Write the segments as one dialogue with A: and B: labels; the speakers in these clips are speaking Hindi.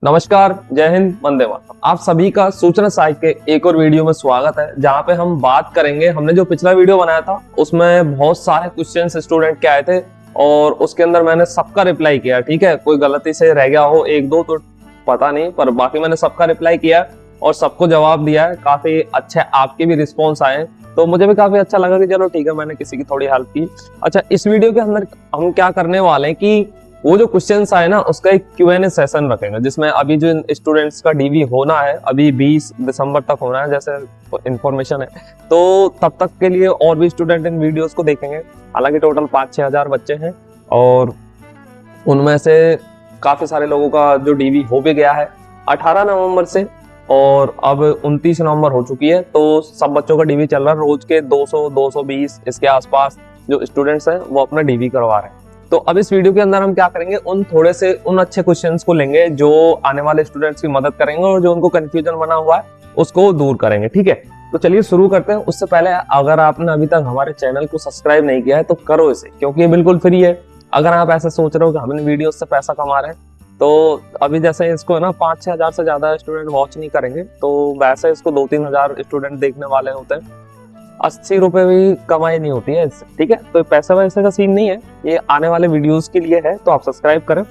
A: नमस्कार, जय हिंद, वंदे मातरम। आप सभी का सूचना सहायक के एक और वीडियो में स्वागत है, जहां पे हम बात करेंगे। हमने जो पिछला वीडियो बनाया था उसमें बहुत सारे क्वेश्चंस स्टूडेंट के आए थे और उसके अंदर मैंने सबका रिप्लाई किया। ठीक है, कोई गलती से रह गया हो एक दो तो पता नहीं, पर बाकी मैंने सबका रिप्लाई किया और सबको जवाब दिया है। काफी अच्छे आपके भी रिस्पॉन्स आए, तो मुझे भी काफी अच्छा लगा कि चलो ठीक है, मैंने किसी की थोड़ी हेल्प की। अच्छा, इस वीडियो के अंदर हम क्या करने वाले हैं कि वो जो क्वेश्चंस आए ना उसका एक Q&A सेशन रखेंगे, जिसमें अभी जो स्टूडेंट्स का डीवी होना है अभी 20 दिसंबर तक होना है, जैसे इंफॉर्मेशन है। तो तब तक के लिए और भी स्टूडेंट इन वीडियोस को देखेंगे। हालांकि टोटल 5-6 हजार बच्चे हैं और उनमें से काफी सारे लोगों का जो डीवी हो भी गया है 18 नवंबर से, और अब 29 नवंबर हो चुकी है। तो सब बच्चों का डीवी चल रहा है। रोज के 200-220 इसके आसपास जो स्टूडेंट्स हैं वो अपना डीवी करवा रहे हैं। तो अब इस वीडियो के अंदर हम क्या करेंगे, उन अच्छे क्वेश्चंस को लेंगे जो आने वाले स्टूडेंट्स की मदद करेंगे और जो उनको कंफ्यूजन बना हुआ है उसको दूर करेंगे। ठीक है, तो चलिए शुरू करते हैं। उससे पहले अगर आपने अभी तक हमारे चैनल को सब्सक्राइब नहीं किया है तो करो इसे, क्योंकि ये बिल्कुल फ्री है। अगर आप ऐसा सोच रहे हो कि हम इन वीडियो से पैसा कमा रहे हैं, तो अभी जैसे इसको है ना 5-6 हजार से ज्यादा स्टूडेंट वॉच नहीं करेंगे, तो वैसे इसको 2-3 हजार स्टूडेंट देखने वाले होते हैं। 80 रुपए भी कमाई नहीं होती है इससे। ठीक है, तो पैसा वैसे का सीन नहीं है, ये आने वाले वीडियोस के लिए है, तो आप सब्सक्राइब करें।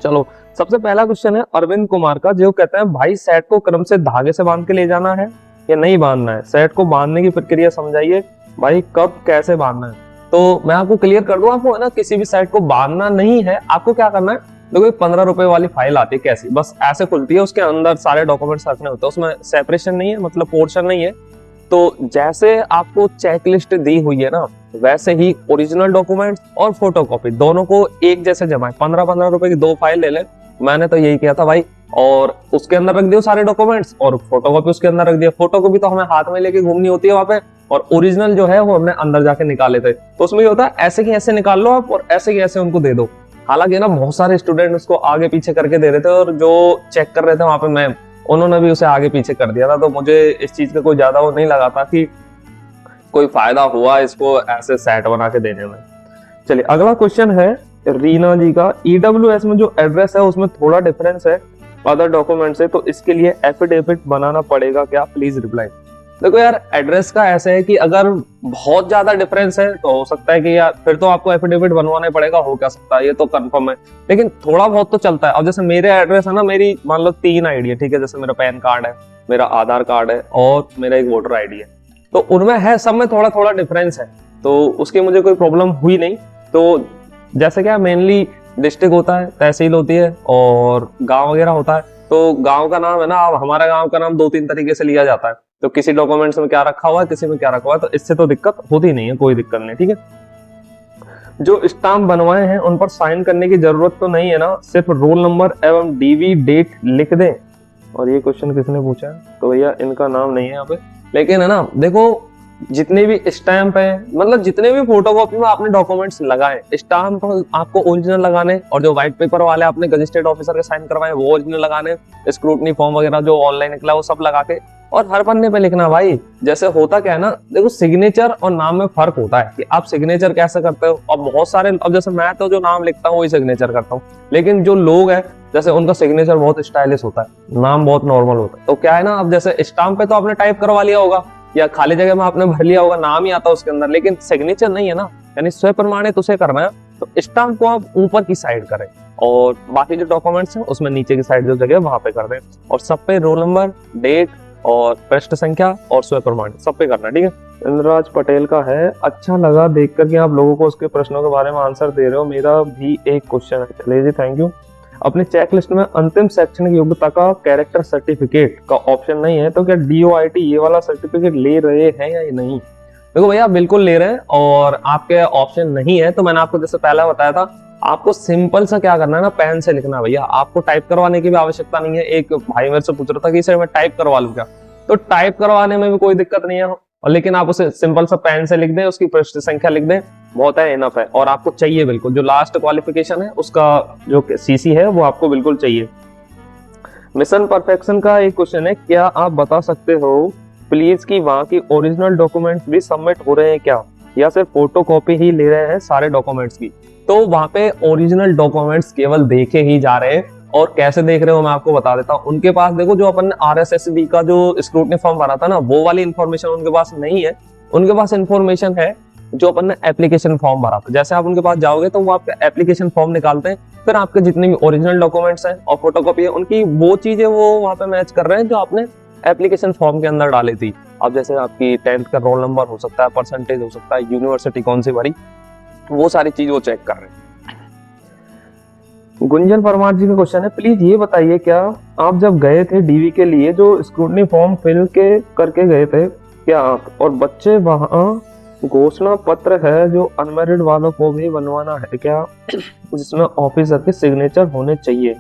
A: चलो, सबसे पहला क्वेश्चन है अरविंद कुमार का, जो कहते हैं भाई सेट को क्रम से धागे से बांध के ले जाना है या नहीं बांधना है? सेट को बांधने की प्रक्रिया समझाइए भाई, कब कैसे बांधना है। तो मैं आपको क्लियर कर दूं, आपको है ना किसी भी सेट को बांधना नहीं है। आपको क्या करना है, देखो 15 रुपए वाली फाइल आती है, कैसी बस ऐसे खुलती है, उसके अंदर सारे डॉक्यूमेंट्स रखने होते हैं, उसमें सेपरेशन नहीं है, मतलब पोर्शन नहीं है। तो जैसे आपको चेकलिस्ट दी हुई है ना, वैसे ही ओरिजिनल डॉक्यूमेंट्स और फोटोकॉपी दोनों को एक जैसे जमा है। 15-15 रुपए की 2 फाइल ले ले, मैंने तो यही किया था भाई। और उसके अंदर रख दियो सारे डॉक्यूमेंट्स और फोटोकॉपी उसके अंदर रख दिया। फोटोकॉपी तो हमें हाथ में लेके घूमनी होती है वहां पे, और ओरिजिनल जो है वो हमने अंदर जाके निकाले थे। तो उसमें ये होता है ऐसे की ऐसे निकाल लो आप और ऐसे की ऐसे उनको दे दो। हालांकि ना बहुत सारे स्टूडेंट उसको आगे पीछे करके दे रहे थे, और जो चेक कर रहे थे वहां पे मैम, उन्होंने भी उसे आगे पीछे कर दिया था। तो मुझे इस चीज का कोई ज्यादा वो नहीं लगा था कि कोई फायदा हुआ इसको ऐसे सेट बना के देने में। चलिए, अगला क्वेश्चन है रीना जी का। EWS में जो एड्रेस है उसमें थोड़ा डिफरेंस है अदर डॉक्यूमेंट से, तो इसके लिए एफिडेविट बनाना पड़ेगा क्या? Please reply. देखो यार, एड्रेस का ऐसा है कि अगर बहुत ज्यादा डिफरेंस है तो हो सकता है कि यार फिर तो आपको एफिडेविट बनवाना पड़ेगा, हो क्या सकता है, ये तो कंफर्म है। लेकिन थोड़ा बहुत तो चलता है। अब जैसे मेरे एड्रेस है ना, मेरी मान लो 3 आईडी है। ठीक है, जैसे मेरा पैन कार्ड है, मेरा आधार कार्ड है और मेरा एक वोटर आईडी है, तो उनमें है, सब में थोड़ा थोड़ा डिफरेंस है, तो उसकी मुझे कोई प्रॉब्लम हुई नहीं। तो जैसे क्या मेनली डिस्ट्रिक्ट होता है, तहसील होती है और गांव वगैरह होता है। तो गांव का नाम है ना, अब हमारा गांव का नाम 2-3 तरीके से लिया जाता है, तो किसी डॉक्यूमेंट्स में क्या रखा हुआ है, किसी में क्या रखा हुआ है, तो इससे तो दिक्कत होती नहीं है, कोई दिक्कत नहीं। ठीक है, जो स्टाम्प बनवाए हैं उन पर साइन करने की जरूरत तो नहीं है ना, सिर्फ रोल नंबर एवं डीवी डेट लिख दें। और ये क्वेश्चन किसने पूछा है? तो भैया इनका नाम नहीं है यहाँ पे, लेकिन है ना देखो, जितने भी स्टैंप है, मतलब जितने भी फोटोकॉपी में आपने डॉक्यूमेंट्स लगाए, स्टैंप आपको ओरिजिनल लगाने, और जो व्हाइट पेपर वाले आपने गजेटेड ऑफिसर के साइन करवाए वो ओरिजिनल लगाने, स्क्रूटनी फॉर्म वगैरह जो ऑनलाइन निकला वो सब लगा के, और हर पन्ने पे लिखना भाई। जैसे होता क्या है ना, देखो सिग्नेचर और नाम में फर्क होता है कि आप सिग्नेचर कैसे करते हो। अब बहुत सारे, अब जैसे मैं तो जो नाम लिखता हूँ वही सिग्नेचर करता हूँ, लेकिन जो लोग हैं जैसे उनका सिग्नेचर बहुत स्टाइलिश होता है, नाम बहुत नॉर्मल होता है। तो क्या है ना, अब जैसे स्टाम्प पे तो आपने टाइप करवा लिया होगा या खाली जगह में आपने भर लिया होगा, नाम ही आता है उसके अंदर, लेकिन सिग्नेचर नहीं है ना, यानी स्व प्रमाणित उसे करना है। तो स्टाम्प को आप ऊपर की साइड करें और बाकी जो डॉक्यूमेंट्स हैं उसमें नीचे की साइड जो जगह वहां पे कर दें, और सब पे रोल नंबर, डेट और पृष्ठ संख्या और स्व प्रमाणित सब पे करना। ठीक है, इंद्रराज पटेल का है। अच्छा लगा देखकर कि आप लोगों को उसके प्रश्नों के बारे में आंसर दे रहे हो। मेरा भी एक क्वेश्चन है। चलिए जी, थैंक यू। अपने चेकलिस्ट में अंतिम शैक्षणिक योग्यता का कैरेक्टर सर्टिफिकेट का ऑप्शन नहीं है, तो क्या DOIT ये वाला सर्टिफिकेट ले रहे हैं या नहीं? देखो भैया, बिल्कुल ले रहे हैं, और आपके ऑप्शन नहीं है तो मैंने आपको जैसे पहले बताया था, आपको सिंपल सा क्या करना है ना, पेन से लिखना है भैया। आपको टाइप करवाने की भी आवश्यकता नहीं है। एक भाई मेरे से पूछ रहा था कि सर मैं टाइप करवा लूं क्या, तो टाइप करवाने में भी कोई दिक्कत नहीं है, और लेकिन आप उसे सिंपल सा पेन से लिख दें, उसकी पृष्ठ संख्या लिख दें, बहुत है, इनफ है। और आपको चाहिए बिल्कुल जो लास्ट क्वालिफिकेशन है उसका जो CC है वो आपको बिल्कुल चाहिए। मिशन परफेक्शन का एक क्वेश्चन है, क्या आप बता सकते हो प्लीज कि वहाँ की ओरिजिनल डॉक्यूमेंट्स भी सबमिट हो रहे हैं क्या, या सिर्फ फोटोकॉपी ही ले रहे हैं सारे डॉक्यूमेंट्स की? तो वहां पे ओरिजिनल डॉक्यूमेंट्स केवल देखे ही जा रहे हैं और कैसे देख रहे हो मैं आपको बता देता हूँ। उनके पास देखो जो अपन RSSB का जो स्क्रूटनी फॉर्म भरा था ना, वो वाली इन्फॉर्मेशन उनके पास नहीं है। उनके पास इन्फॉर्मेशन है जो अपन ने एप्लीकेशन फॉर्म भरा था। जैसे आप उनके पास जाओगे तो वो आपका एप्लीकेशन फॉर्म निकालते हैं, फिर आपके जितने भी ओरिजिनल डॉक्यूमेंट्स हैं और फोटोकॉपी है उनकी, वो चीजें वो वहाँ पे मैच कर रहे हैं जो आपने एप्लीकेशन फॉर्म के अंदर डाली थी। अब जैसे आपकी 10th का रोल नंबर हो सकता है, परसेंटेज हो सकता है, यूनिवर्सिटी कौन सी भरी, वो सारी चीज वो चेक कर रहे हैं। गुंजन परमार जी का क्वेश्चन है, प्लीज ये बताइए क्या आप जब गए थे डीवी के लिए जो स्क्रूटनी फॉर्म फिल के करके गए थे, क्या आप और बच्चे वहाँ घोषणा पत्र है जो अनमैरिड वालों को भी बनवाना है क्या, जिसमें ऑफिसर के सिग्नेचर होने चाहिए?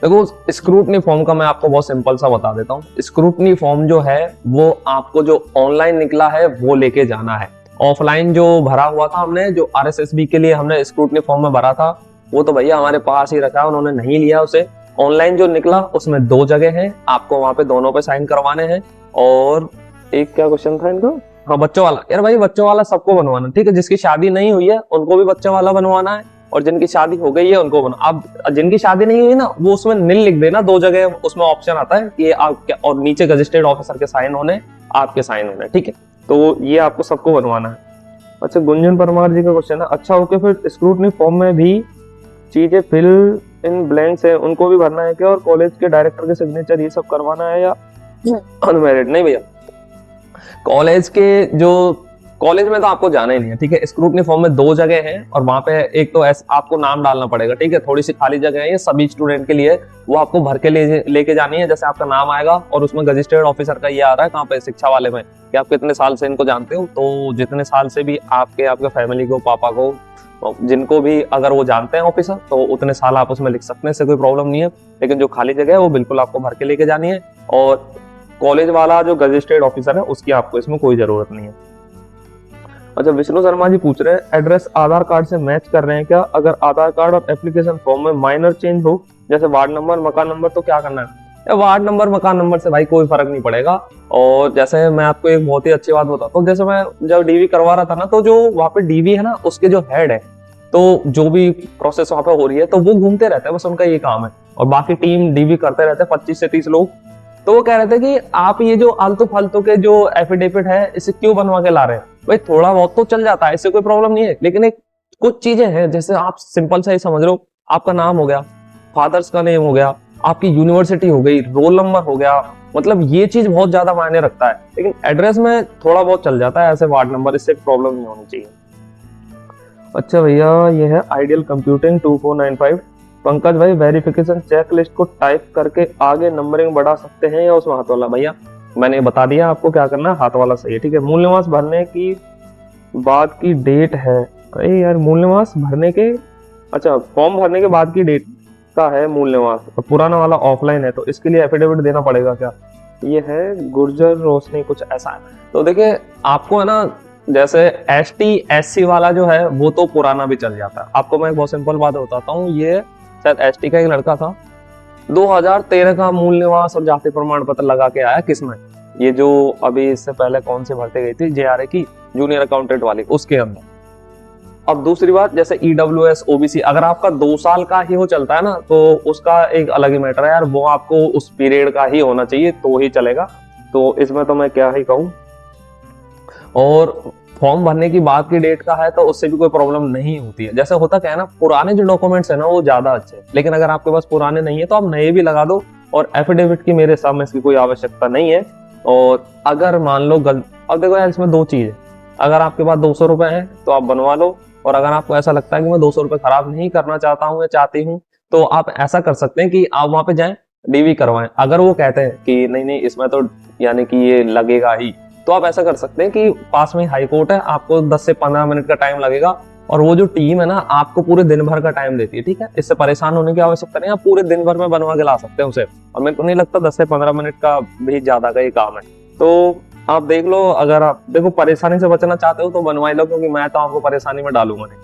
A: देखो स्क्रूटनी फॉर्म का मैं आपको बहुत सिंपल सा बता देता हूँ। स्क्रूटनी फॉर्म जो है वो आपको जो ऑनलाइन निकला है वो लेके जाना है। ऑफलाइन जो भरा हुआ था हमने, जो RSSB के लिए हमने स्क्रूटनी फॉर्म में भरा था, वो तो भैया हमारे पास ही रखा है, उन्होंने नहीं लिया उसे। ऑनलाइन जो निकला उसमें 2 जगह है, आपको वहां पे दोनों पे साइन करवाने हैं। और एक क्या क्वेश्चन था इनको, हाँ बच्चों वाला, यार भाई बच्चों वाला सबको बनवाना, ठीक है। जिसकी शादी नहीं हुई है उनको भी बच्चों वाला बनवाना है, और जिनकी शादी हो गई है उनको बना। अब जिनकी शादी नहीं हुई ना, वो उसमें नील लिख देना, 2 जगह उसमें ऑप्शन आता है ये आप, और नीचे गजेस्टेड ऑफिसर के साइन होने, आपके साइन होने, ठीक है। तो ये आपको सबको बनवाना है। अच्छा गुंजन परमार जी का क्वेश्चन है, अच्छा ओके, फिर स्क्रूटनी फॉर्म में भी चीजें फिल इन ब्लैंक्स है उनको भी भरना है क्या, और कॉलेज के डायरेक्टर के सिग्नेचर ये सब करवाना है या अनमैरिड? नहीं भैया, कॉलेज के जो कॉलेज में तो आपको जाना ही नहीं है, ठीक है। स्क्रूटनी फॉर्म में 2 जगह हैं, और वहां पे एक तो आपको नाम डालना पड़ेगा, ठीक है। थोड़ी सी खाली जगह है ये सभी स्टूडेंट के लिए, वो आपको भर के लेके जानी है। जैसे आपका नाम आएगा और उसमें गजिस्ट्रेड ऑफिसर का ये आ रहा है कहाँ पे, शिक्षा वाले में, कि आप कितने साल से इनको जानते हो। तो जितने साल से भी आपके फैमिली को, पापा को, जिनको भी अगर वो जानते हैं ऑफिसर, तो उतने साल आप उसमें लिख सकते हैं, इससे कोई प्रॉब्लम नहीं है। लेकिन जो खाली जगह है वो बिल्कुल आपको भर के लेके जानी है। और कॉलेज वाला जो गजिस्ट्रेड ऑफिसर है उसकी आपको इसमें कोई जरूरत नहीं है। अच्छा विष्णु शर्मा जी पूछ रहे हैं, एड्रेस आधार कार्ड से मैच कर रहे हैं क्या? अगर आधार कार्ड और एप्लीकेशन फॉर्म में माइनर चेंज हो, जैसे वार्ड नंबर, मकान नंबर, तो क्या करना है? वार्ड नंबर, मकान नंबर से भाई कोई फर्क नहीं पड़ेगा। और जैसे मैं आपको एक बहुत ही अच्छी बात बताता हूँ, जैसे मैं जब डीवी करवा रहा था ना, तो जो वहाँ पे डीवी है ना, उसके जो हेड है, तो जो भी प्रोसेस वहाँ पे हो रही है, तो वो घूमते रहते हैं, बस उनका ये काम है। और बाकी टीम डीवी करते रहते हैं, 25 से 30 लोग। तो वो कह रहे थे कि आप ये जो आलतू फालतू के जो एफिडेविट है इसे क्यों बनवा के ला रहे हैं? भाई थोड़ा बहुत तो चल जाता है, इससे कोई प्रॉब्लम नहीं है, लेकिन एक कुछ चीजें हैं, जैसे आप सिंपल सा ही समझ लो, आपका नाम हो गया, फादर्स का नेम हो गया, आपकी यूनिवर्सिटी हो गई, रोल नंबर हो गया, मतलब ये चीज बहुत ज्यादा मायने रखता है। लेकिन एड्रेस में थोड़ा बहुत चल जाता है, ऐसे वार्ड नंबर, इससे प्रॉब्लम नहीं होनी चाहिए। अच्छा भैया ये है आइडियल कंप्यूटिंग 2495, पंकज भाई वेरिफिकेशन चेकलिस्ट को टाइप करके आगे नंबरिंग बढ़ा सकते हैं या उसमें हाथ वाला? भैया मैंने बता दिया आपको क्या करना है, हाथ वाला सही है, ठीक है। मूल निवास भरने की बाद की डेट है, अरे यार मूल निवास भरने के, अच्छा फॉर्म भरने के बाद की डेट का है मूल निवास, और पुराना वाला ऑफलाइन है, तो इसके लिए एफिडेविट देना पड़ेगा क्या? ये है गुर्जर रोशनी, कुछ ऐसा है। तो देखिए आपको है ना, जैसे ST SC वाला जो है वो तो पुराना भी चल जाता है। आपको मैं एक बहुत सिंपल बात बताता हूँ, ये शायद ST का एक लड़का था, 2013 का मूल निवास और जाति प्रमाण पत्र लगा के आया, किसमें, ये जो अभी इससे पहले कौन से भरती गई थी, JRA की जूनियर अकाउंटेंट वाली, उसके अंदर। अब दूसरी बात, जैसे EWS OBC, अगर आपका 2 साल का ही वो चलता है ना, तो उसका एक अलग ही मैटर है यार, वो आपको उस पीरियड का ही होना चाहिए तो ही चलेगा। तो इसमें तो मैं क्या ही कहूँ। और फॉर्म भरने की बात की डेट का है तो उससे भी कोई प्रॉब्लम नहीं होती है। जैसे होता क्या है ना, पुराने जो डॉक्यूमेंट्स है ना वो ज्यादा अच्छे हैं, लेकिन अगर आपके पास पुराने नहीं है तो आप नए भी लगा दो, और एफिडेविट की मेरे सामने इसकी कोई आवश्यकता नहीं है। और अगर मान लो अब देखो यार, इसमें 2 चीज है, अगर आपके पास 200 रुपए है तो आप बनवा लो, और अगर आपको ऐसा लगता है कि मैं 200 रुपए खराब नहीं करना चाहता हूँ या चाहती हूँ, तो आप ऐसा कर सकते हैं कि आप वहां पे जाएं, डीवी करवाएं। अगर वो कहते हैं कि नहीं नहीं इसमें तो यानी कि ये लगेगा ही, तो आप ऐसा कर सकते हैं कि पास में हाई कोर्ट है, आपको 10 से 15 मिनट का टाइम लगेगा, और वो जो टीम है ना आपको पूरे दिन भर का टाइम देती है, ठीक है। इससे परेशान होने की आवश्यकता नहीं, आप पूरे दिन भर में बनवा के ला सकते हैं उसे। और मेरे को नहीं लगता 10 से 15 मिनट का भी ज्यादा का ही काम है। तो आप देख लो, अगर आप देखो परेशानी से बचना चाहते हो तो बनवा लो, क्योंकि मैं तो आपको परेशानी में डालूंगा नहीं।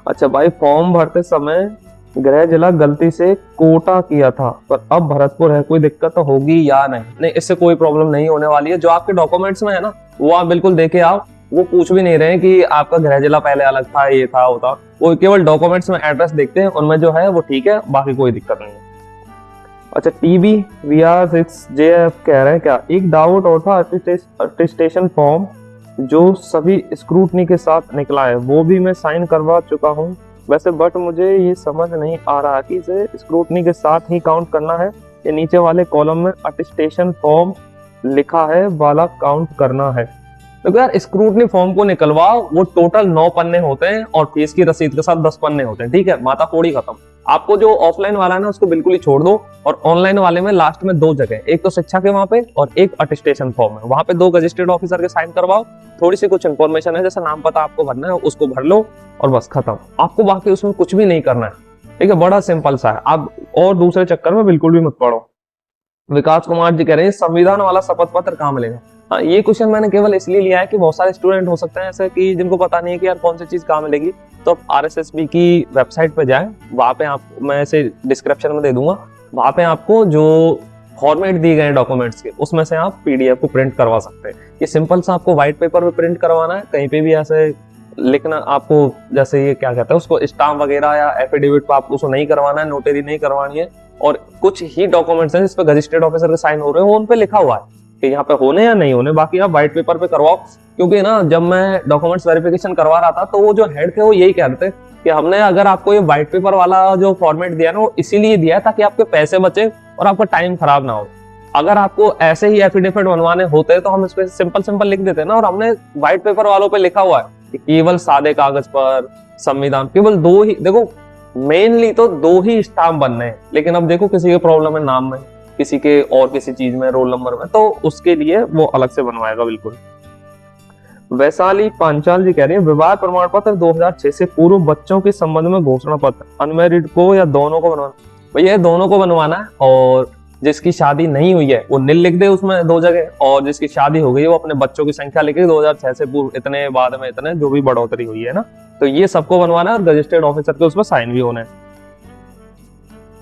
A: अच्छा भाई, फॉर्म भरते समय गृह जिला गलती से कोटा किया था पर अब भरतपुर है, कोई दिक्कत होगी या नहीं? नहीं, इससे कोई प्रॉब्लम नहीं होने वाली है। जो आपके डॉक्यूमेंट्स में है ना वो आप बिल्कुल देके आओ, वो पूछ भी नहीं रहे हैं कि आपका गृह जिला पहले अलग था, ये था वो था। वो केवल डॉक्यूमेंट्स में एड्रेस देखते हैं, उनमें जो है वो ठीक है, बाकी कोई दिक्कत नहीं है। अच्छा, TB VR6JF कह रहे हैं क्या, एक डाउट और था, अटेस्टेशन फॉर्म जो सभी स्क्रूटनी के साथ निकला है वो भी मैं साइन करवा चुका हूँ वैसे, बट मुझे ये समझ नहीं आ रहा कि इसे स्क्रूटनी के साथ ही काउंट करना है या नीचे वाले कॉलम में अटेस्टेशन फॉर्म लिखा है वाला काउंट करना है। तो यार स्क्रूटनी फॉर्म को निकलवाओ, वो टोटल 9 पन्ने होते हैं और फीस की रसीद के साथ 10 पन्ने होते हैं, ठीक है, माता फोड़ी खत्म। आपको जो ऑफलाइन वाला है ना उसको बिल्कुल ही छोड़ दो, और ऑनलाइन वाले में लास्ट में 2 जगह, एक तो शिक्षा के वहां पे और एक अटेस्टेशन फॉर्म है, वहां पे 2 गजिस्ट्रेट ऑफिसर के साइन करवाओ, थोड़ी सी कुछ इन्फॉर्मेशन है जैसे नाम पता आपको भरना है उसको भर लो और बस खत्म। आपको बाकी उसमें कुछ भी नहीं करना है, ठीक है, बड़ा सिंपल सा है। आप और दूसरे चक्कर में बिल्कुल भी मत पड़ो। विकास कुमार जी कह रहे हैं संविधान वाला शपथ पत्र कहाँ मिलेगा। हाँ, ये क्वेश्चन मैंने केवल इसलिए लिया है कि बहुत सारे स्टूडेंट हो सकते हैं ऐसे कि जिनको पता नहीं है कि यार कौन सी चीज कहाँ मिलेगी। तो आप RSSB की वेबसाइट पे जाएं, वहां पे आप, मैं इसे डिस्क्रिप्शन में दे दूंगा, वहां पे आपको जो फॉर्मेट दिए गए डॉक्यूमेंट्स के उसमें से आप PDF को प्रिंट करवा सकते हैं। ये सिंपल सा आपको व्हाइट पेपर पे प्रिंट करवाना है, कहीं पे भी ऐसे लिखना आपको, जैसे ये क्या कहते हैं उसको, स्टाम्प वगैरह या एफिडेविट पे आपको उसको नहीं करवाना है, नोटरी नहीं करवानी है। और कुछ ही डॉक्यूमेंट्स हैं जिस पे रजिस्टर्ड ऑफिसर के साइन हो रहे हैं, वो उन पे लिखा हुआ है कि यहाँ पे होने या नहीं होने, बाकी आप व्हाइट पेपर पे करवाओ। क्योंकि ना जब मैं डॉक्यूमेंट्स वेरिफिकेशन करवा रहा था तो वो जो हेड थे वो यही कह रहे थे कि हमने अगर आपको ये व्हाइट पेपर वाला जो फॉर्मेट दिया ना वो इसीलिए दिया है ताकि आपके पैसे बचे और आपका टाइम खराब ना हो। अगर आपको ऐसे ही एफिडेविट बनवाने होते तो हम इस पे सिंपल लिख देते ना, और हमने व्हाइट पेपर वालों पे लिखा हुआ है कि केवल सादे कागज पर संविधान, केवल 2 ही, देखो मेनली तो 2 ही स्टाम्प बनने हैं, लेकिन अब देखो किसी के प्रॉब्लम है नाम में, किसी के और किसी चीज में, रोल नंबर में, तो उसके लिए वो अलग से बनवाएगा बिल्कुल। वैशाली पांचाल जी कह रहे हैं विवाह प्रमाण पत्र 2006 से पूर्व बच्चों के संबंध में घोषणा पत्र अनमैरिड को या दोनों को बनवाना। भैया दोनों को बनवाना है, और जिसकी शादी नहीं हुई है वो नील लिख दे उसमें 2 जगह, और जिसकी शादी हो गई है वो अपने बच्चों की संख्या लिखे 2006 से पूर्व इतने, बाद में इतने, जो भी बढ़ोतरी हुई है ना, तो ये सबको बनवाना है और रजिस्टर्ड ऑफिसर के उसमें साइन भी होना है।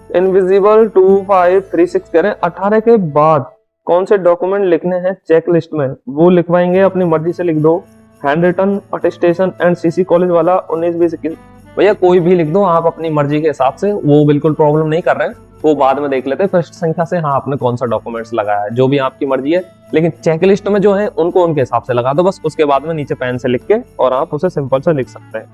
A: इनविजिबल 2536 कह रहे हैं 18 के बाद कौन से डॉक्यूमेंट लिखने हैं चेकलिस्ट में, वो लिखवाएंगे, अपनी मर्जी से लिख दो, hand written attestation and CC college वाला 19-20-21। भैया कोई भी लिख दो आप अपनी मर्जी के हिसाब से, वो बिल्कुल प्रॉब्लम नहीं कर रहे हैं, वो बाद में देख लेते हैं फर्स्ट संख्या से, हाँ आपने कौन सा डॉक्यूमेंट्स लगाया है, जो भी आपकी मर्जी है, लेकिन चेकलिस्ट में जो है उनको उनके हिसाब से लगा दो बस, उसके बाद में नीचे पेन से लिख के और आप उसे सिंपल से लिख सकते हैं।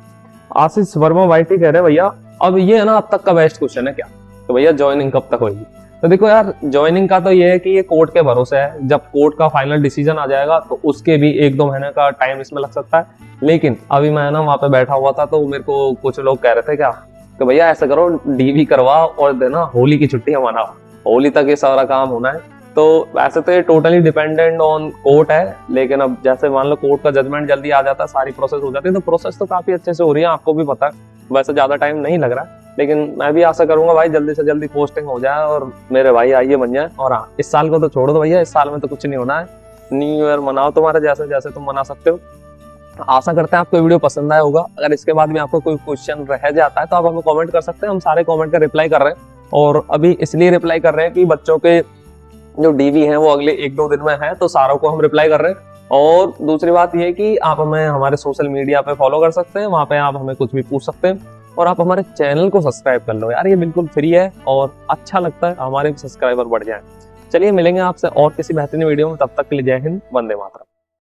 A: आशीष वर्मा YT कह रहे हैं भैया अब ये है ना अब तक का बेस्ट क्वेश्चन है क्या, तो भैया ज्वाइनिंग कब तक होगी। तो देखो यार ज्वाइनिंग का तो ये है कि ये कोर्ट के भरोसे है, जब कोर्ट का फाइनल डिसीजन आ जाएगा तो उसके भी 1-2 महीने का टाइम इसमें लग सकता है। लेकिन अभी मैं ना वहां पे बैठा हुआ था तो मेरे को कुछ लोग कह रहे थे क्या कि भैया ऐसा करो DV करवाओ और देना होली की छुट्टियां मनाओ, होली तक ये सारा काम होना है। तो वैसे तो ये टोटली डिपेंडेंट ऑन कोर्ट है, लेकिन अब जैसे मान लो कोर्ट का जजमेंट जल्दी आ जाता है, सारी प्रोसेस हो जाती है, तो प्रोसेस तो काफी अच्छे से हो रही है, आपको भी पता है, वैसे ज्यादा टाइम नहीं लग रहा, लेकिन मैं भी आशा करूंगा भाई जल्दी से जल्दी पोस्टिंग हो जाए और मेरे भाई आइए बन जाए। और हाँ, इस साल को तो छोड़ दो भैया, इस साल में तो कुछ नहीं होना है, न्यू ईयर मनाओ तुम्हारे जैसे जैसे तुम मना सकते हो। आशा करते हैं आपको वीडियो पसंद आया होगा। अगर इसके बाद भी आपको कोई क्वेश्चन रह जाता है तो आप हमें कमेंट कर सकते हैं, हम सारे कमेंट का रिप्लाई कर रहे हैं, और अभी इसलिए रिप्लाई कर रहे हैं कि बच्चों के जो DV हैं वो अगले 1-2 दिन में है, तो सारों को हम रिप्लाई कर रहे हैं। और दूसरी बात ये कि आप हमें हमारे सोशल मीडिया पे फॉलो कर सकते हैं, वहां पे आप हमें कुछ भी पूछ सकते हैं, और आप हमारे चैनल को सब्सक्राइब कर लो यार, ये बिल्कुल फ्री है और अच्छा लगता है, हमारे सब्सक्राइबर बढ़ जाए। चलिए मिलेंगे आपसे और किसी बेहतरीन वीडियो में, तब तक के लिए जय हिंद, वंदे मातरम।